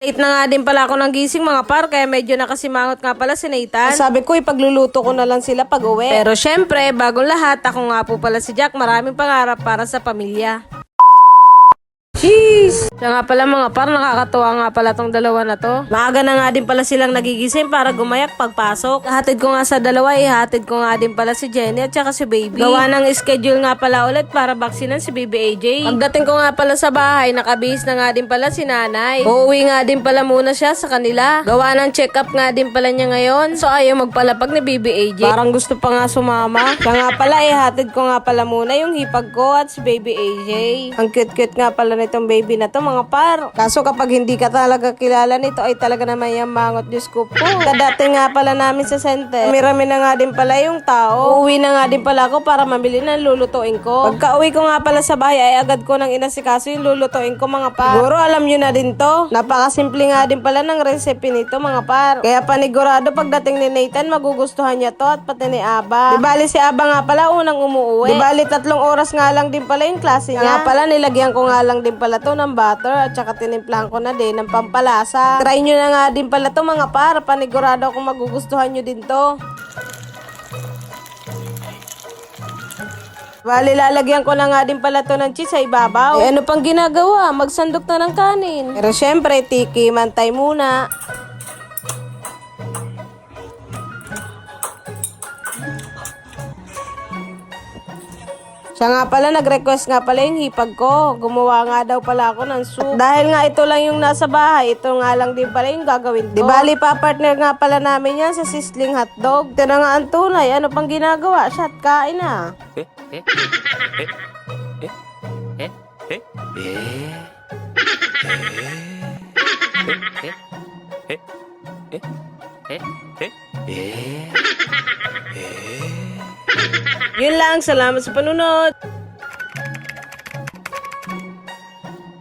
Late na nga din pala ako ng gising mga par, kaya medyo nakasimangot nga pala si Nathan. Sabi ko ipagluluto ko na lang sila pag uwi. Pero syempre, bagong lahat, ako nga po pala si Jack, maraming pangarap para sa pamilya. Jeez! Siya nga pala mga par, nakakatuwa nga pala tong dalawa na to. Maaga na nga din pala silang nagigising para gumayak pagpasok. Hatid ko nga sa dalawa, ihatid ko nga din pala si Jenny at saka si Baby. Gawa ng schedule nga pala ulit para baksinan si Baby AJ. Pagdating ko nga pala sa bahay, nakabihis na nga din pala si nanay. Uuwi nga din pala muna siya sa kanila. Gawa ng check-up nga din pala niya ngayon. So ayaw magpalapag ni Baby AJ. Parang gusto pa nga sumama. Siya nga pala, ihatid ko nga pala muna yung hipag ko at si Baby AJ. Ang cute-cute nga pala itong baby na to mga par. Kaso kapag hindi ka talaga kilala nito ay talaga naman yung mangot, Diyos ko po. Kadating nga pala namin sa center, mirami na nga din pala yung tao. Uuwi na nga din pala ako para mabili ng lulutuin ko. Pagka uwi ko nga pala sa bahay ay agad ko nang inasikaso yung lulutuin ko mga par. Siguro alam nyo na din to. Napakasimple nga din pala ng recipe nito mga par. Kaya panigurado pagdating ni Nathan magugustuhan niya to at pati ni Aba. Di bali si Aba nga pala unang umuwi. Di bali 3 oras nga lang din pala yung klase niya. Nga pala nilagyan ko nga lang din pala to ng butter at saka tinimplahan ko na din ng pampalasa. Try nyo na nga din pala to mga par. Panigurado akong magugustuhan nyo din to. Bali, lalagyan ko na nga din pala to ng cheese sa ibabaw. Eh, ano pang ginagawa? Magsandok na ng kanin. Pero syempre, tiki, mantay muna. Siya nga pala, nag-request nga pala yung hipag ko. Gumawa nga daw pala ako ng soup. At dahil nga ito lang yung nasa bahay, ito nga lang din pala yung gagawin ko. Di bali, pa-partner nga pala namin yan sa sizzling hotdog. Ito na nga ang tunay. Ano pang ginagawa? Shot, kain na. Yun lang. Salamat sa panunod.